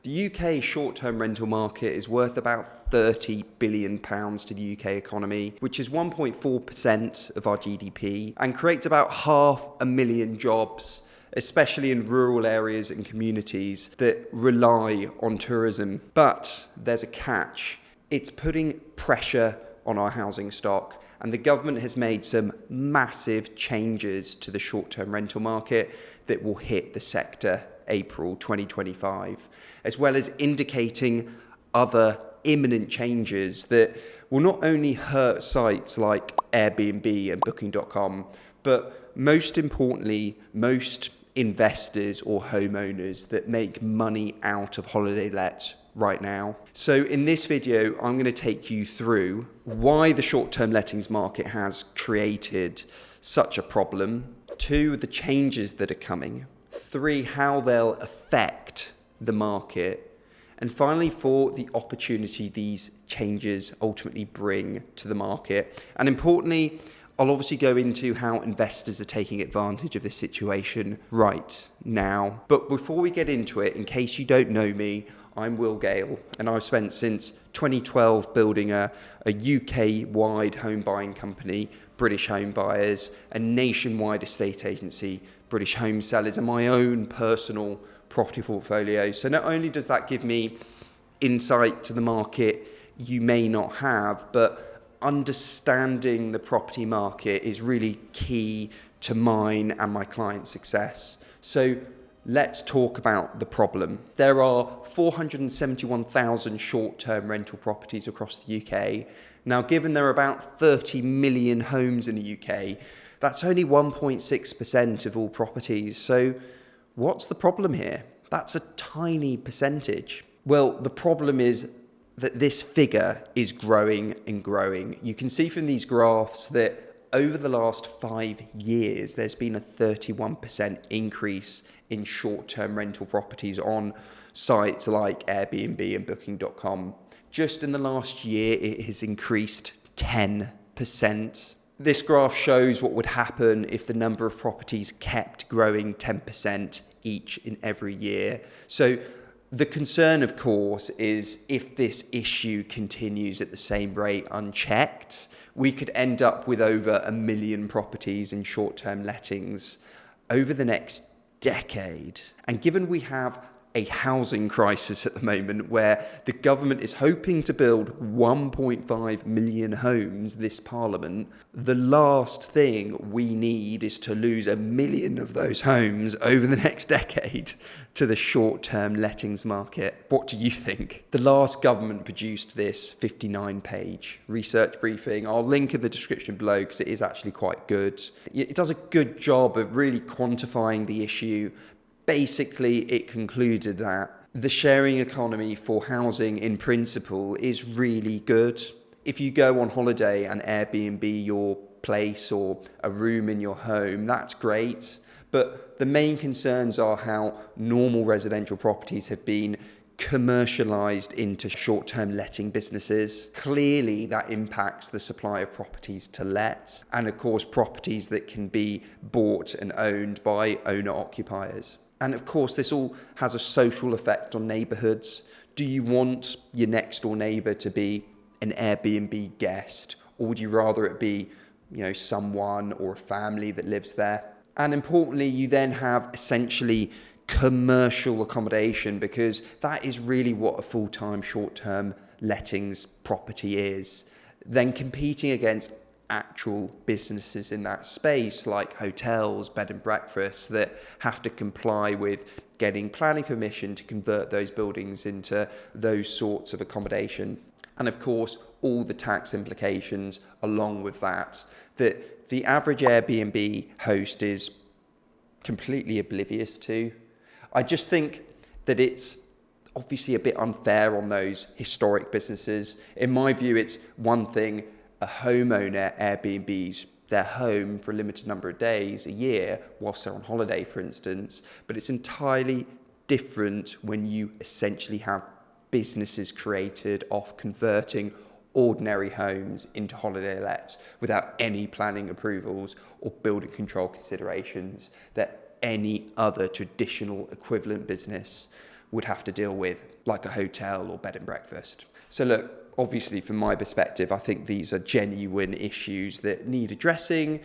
The UK short-term rental market is worth about £30 billion to the UK economy, which is 1.4% of our GDP, and creates about 500,000 jobs, especially in rural areas and communities that rely on tourism. But there's a catch. It's putting pressure on our housing stock, and the government has made some massive changes to the short-term rental market that will hit the sector April 2025, as well as indicating other imminent changes that will not only hurt sites like Airbnb and Booking.com, but most importantly, most investors or homeowners that make money out of holiday lets right now. So in this video, I'm going to take you through why the short-term lettings market has created such a problem, 2, the changes that are coming, 3, how they'll affect the market, and finally 4, the opportunity these changes ultimately bring to the market. And importantly, I'll obviously go into how investors are taking advantage of this situation right now. But before we get into it, in case you don't know me, I'm Will Gale, and I've spent since 2012 building a UK-wide home buying company, British Home Buyers, a nationwide estate agency, British Home Sellers, and my own personal property portfolio. So not only does that give me insight to the market you may not have, but understanding the property market is really key to mine and my clients' success. So let's talk about the problem. There are 471,000 short-term rental properties across the UK. Now, given there are about 30 million homes in the UK, that's only 1.6% of all properties. So what's the problem here? That's a tiny percentage. Well, the problem is that this figure is growing and growing. You can see from these graphs that over the last 5 years, there's been a 31% increase in short-term rental properties on sites like Airbnb and Booking.com. Just in the last year, it has increased 10%. This graph shows what would happen if the number of properties kept growing 10% each in every year. So the concern, of course, is if this issue continues at the same rate unchecked, we could end up with over 1 million properties in short-term lettings over the next decade. And given we have a housing crisis at the moment where the government is hoping to build 1.5 million homes this Parliament, the last thing we need is to lose 1 million of those homes over the next decade to the short-term lettings market. What do you think? The last government produced this 59-page research briefing. I'll link in the description below because it is actually quite good. It does a good job of really quantifying the issue. Basically, it concluded that the sharing economy for housing in principle is really good. If you go on holiday and Airbnb your place or a room in your home, that's great. But the main concerns are how normal residential properties have been commercialized into short-term letting businesses. Clearly, that impacts the supply of properties to let, and of course, properties that can be bought and owned by owner-occupiers. And of course, this all has a social effect on neighbourhoods. Do you want your next door neighbour to be an Airbnb guest, or would you rather it be, someone or a family that lives there? And importantly, you then have essentially commercial accommodation, because that is really what a full-time short-term lettings property is. Then competing against actual businesses in that space, like hotels, bed and breakfasts, that have to comply with getting planning permission to convert those buildings into those sorts of accommodation. And of course, all the tax implications along with that the average Airbnb host is completely oblivious to. I just think that it's obviously a bit unfair on those historic businesses. In my view, it's one thing a homeowner Airbnbs their home for a limited number of days a year whilst they're on holiday, for instance, but it's entirely different when you essentially have businesses created off converting ordinary homes into holiday lets without any planning approvals or building control considerations that any other traditional equivalent business would have to deal with, like a hotel or bed and breakfast. So look, obviously from my perspective, I think these are genuine issues that need addressing,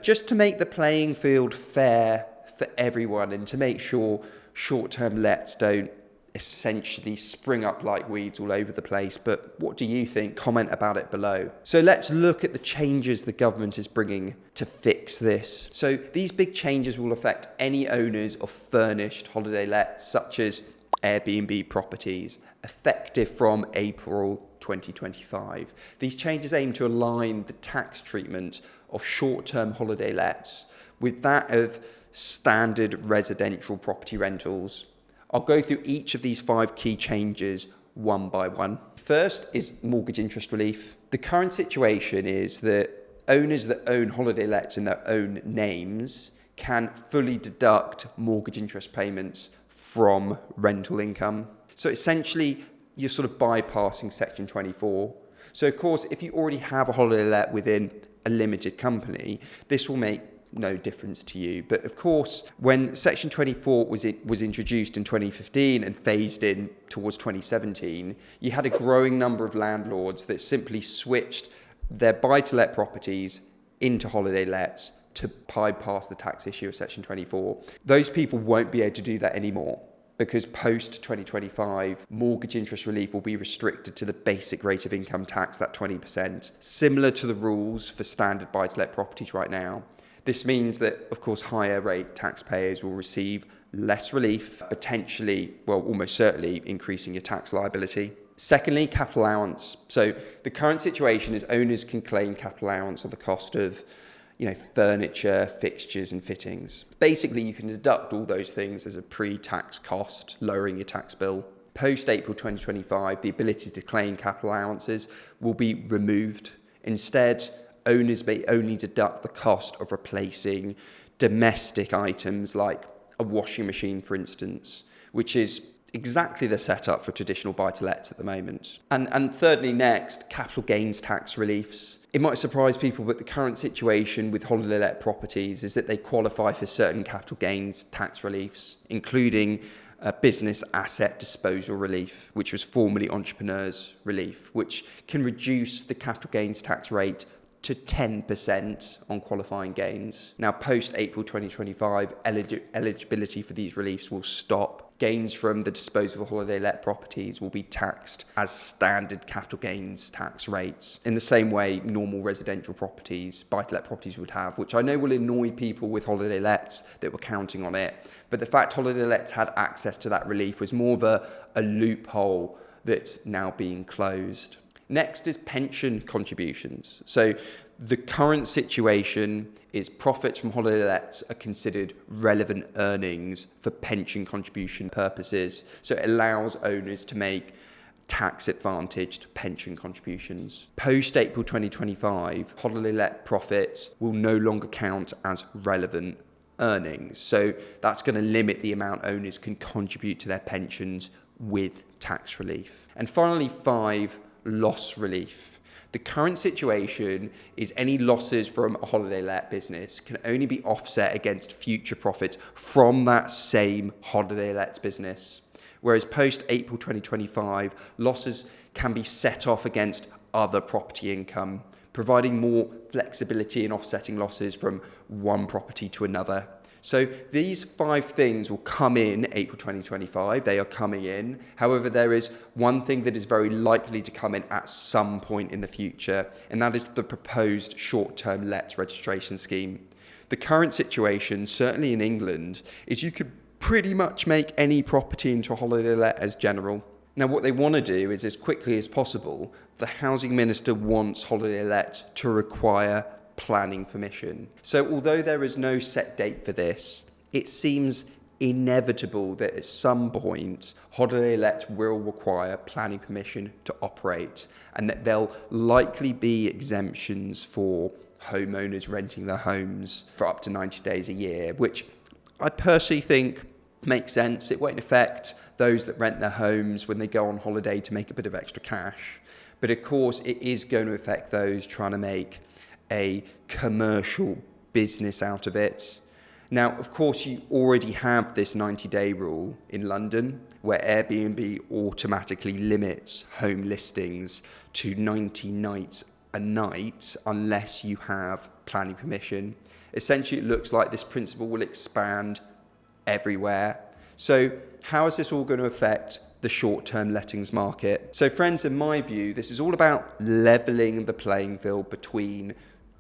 just to make the playing field fair for everyone and to make sure short-term lets don't essentially spring up like weeds all over the place. But what do you think? Comment about it below. So let's look at the changes the government is bringing to fix this. So these big changes will affect any owners of furnished holiday lets, such as Airbnb properties, effective from April 2025. These changes aim to align the tax treatment of short-term holiday lets with that of standard residential property rentals. I'll go through each of these 5 key changes one by one. First is mortgage interest relief. The current situation is that owners that own holiday lets in their own names can fully deduct mortgage interest payments from rental income. So essentially, you're sort of bypassing Section 24. So of course, if you already have a holiday let within a limited company, this will make no difference to you. But of course, when Section 24 was introduced in 2015 and phased in towards 2017, you had a growing number of landlords that simply switched their buy-to-let properties into holiday lets to bypass the tax issue of Section 24. Those people won't be able to do that anymore, because post-2025, mortgage interest relief will be restricted to the basic rate of income tax, that 20%, similar to the rules for standard buy-to-let properties right now. This means that, of course, higher rate taxpayers will receive less relief, potentially, well, almost certainly increasing your tax liability. Secondly, capital allowance. So the current situation is owners can claim capital allowance on the cost of furniture, fixtures and fittings. Basically, you can deduct all those things as a pre-tax cost, lowering your tax bill. Post-April 2025, the ability to claim capital allowances will be removed. Instead, owners may only deduct the cost of replacing domestic items like a washing machine, for instance, which is exactly the setup for traditional buy-to-lets at the moment. And thirdly, next, capital gains tax reliefs. It might surprise people, but the current situation with holiday let properties is that they qualify for certain capital gains tax reliefs, including business asset disposal relief, which was formerly entrepreneurs relief, which can reduce the capital gains tax rate to 10% on qualifying gains. Now, post-April 2025, eligibility for these reliefs will stop. Gains from the disposal of holiday let properties will be taxed as standard capital gains tax rates, in the same way normal residential properties, buy-to-let properties would have, which I know will annoy people with holiday lets that were counting on it. But the fact holiday lets had access to that relief was more of a loophole that's now being closed. Next is pension contributions. So the current situation is profits from holiday lets are considered relevant earnings for pension contribution purposes. So it allows owners to make tax-advantaged pension contributions. Post-April 2025, holiday let profits will no longer count as relevant earnings. So that's going to limit the amount owners can contribute to their pensions with tax relief. And finally, 5, loss relief. The current situation is any losses from a holiday let business can only be offset against future profits from that same holiday lets business. Whereas post-April 2025, losses can be set off against other property income, providing more flexibility in offsetting losses from one property to another. So these 5 things will come in April 2025. They are coming in. However, there is one thing that is very likely to come in at some point in the future, and that is the proposed short-term lets registration scheme. The current situation, certainly in England, is you could pretty much make any property into a holiday let as general. Now, what they want to do is, as quickly as possible, the housing minister wants holiday lets to require planning permission. So although there is no set date for this, it seems inevitable that at some point holiday lets will require planning permission to operate, and that there'll likely be exemptions for homeowners renting their homes for up to 90 days a year, which I personally think makes sense. It won't affect those that rent their homes when they go on holiday to make a bit of extra cash, but of course it is going to affect those trying to make a commercial business out of it. Now, of course, you already have this 90-day rule in London, where Airbnb automatically limits home listings to 90 nights a night unless you have planning permission. Essentially, it looks like this principle will expand everywhere. So how is this all going to affect the short-term lettings market? So friends, in my view, this is all about leveling the playing field between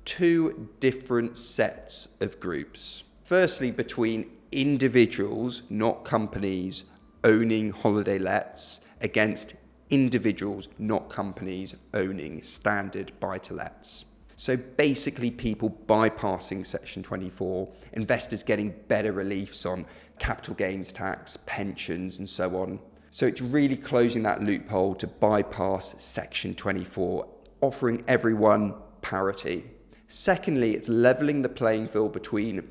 two different sets of groups. Firstly, between individuals, not companies, owning holiday lets against individuals, not companies, owning standard buy-to-lets. So basically people bypassing Section 24, investors getting better reliefs on capital gains tax, pensions and so on. So it's really closing that loophole to bypass Section 24, offering everyone parity. Secondly, it's levelling the playing field between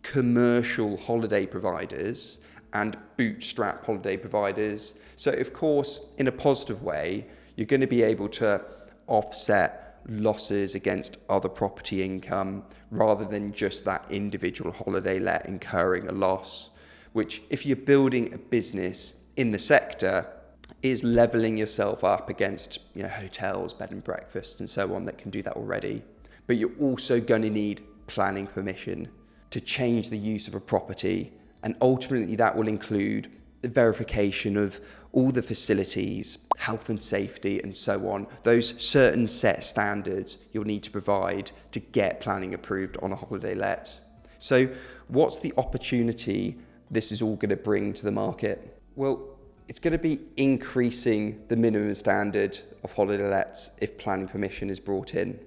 commercial holiday providers and bootstrap holiday providers. So of course, in a positive way, you're going to be able to offset losses against other property income rather than just that individual holiday let incurring a loss, which if you're building a business in the sector is leveling yourself up against hotels, bed and breakfasts and so on that can do that already. But you're also going to need planning permission to change the use of a property, and ultimately that will include the verification of all the facilities, health and safety and so on, those certain set standards you'll need to provide to get planning approved on a holiday let. So what's the opportunity this is all going to bring to the market? Well, it's going to be increasing the minimum standard of holiday lets if planning permission is brought in,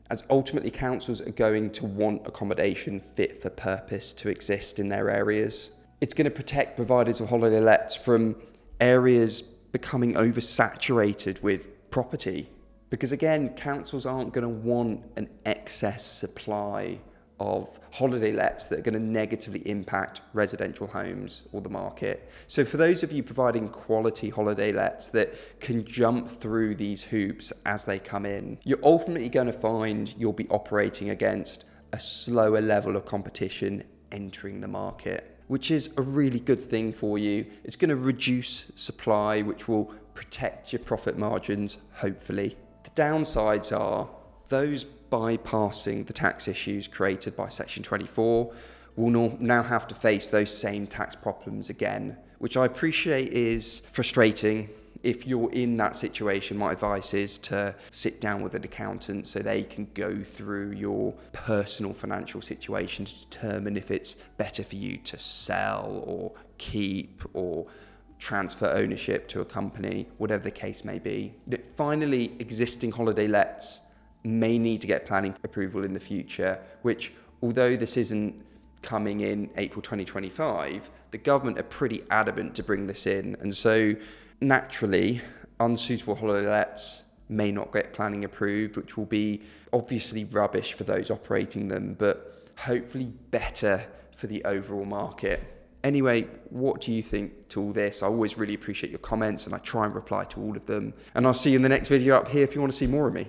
as ultimately councils are going to want accommodation fit for purpose to exist in their areas. It's going to protect providers of holiday lets from areas becoming oversaturated with property, because again, councils aren't going to want an excess supply of holiday lets that are going to negatively impact residential homes or the market. So for those of you providing quality holiday lets that can jump through these hoops as they come in, you're ultimately going to find you'll be operating against a slower level of competition entering the market, which is a really good thing for you. It's going to reduce supply, which will protect your profit margins, hopefully. The downsides are those bypassing the tax issues created by Section 24 will now have to face those same tax problems again, which I appreciate is frustrating. If you're in that situation, my advice is to sit down with an accountant so they can go through your personal financial situation to determine if it's better for you to sell or keep or transfer ownership to a company, whatever the case may be. Finally, existing holiday lets may need to get planning approval in the future, which, although this isn't coming in April 2025, the government are pretty adamant to bring this in. And so naturally, unsuitable holiday lets may not get planning approved, which will be obviously rubbish for those operating them, but hopefully better for the overall market. Anyway, what do you think to all this? I always really appreciate your comments and I try and reply to all of them. And I'll see you in the next video up here if you want to see more of me.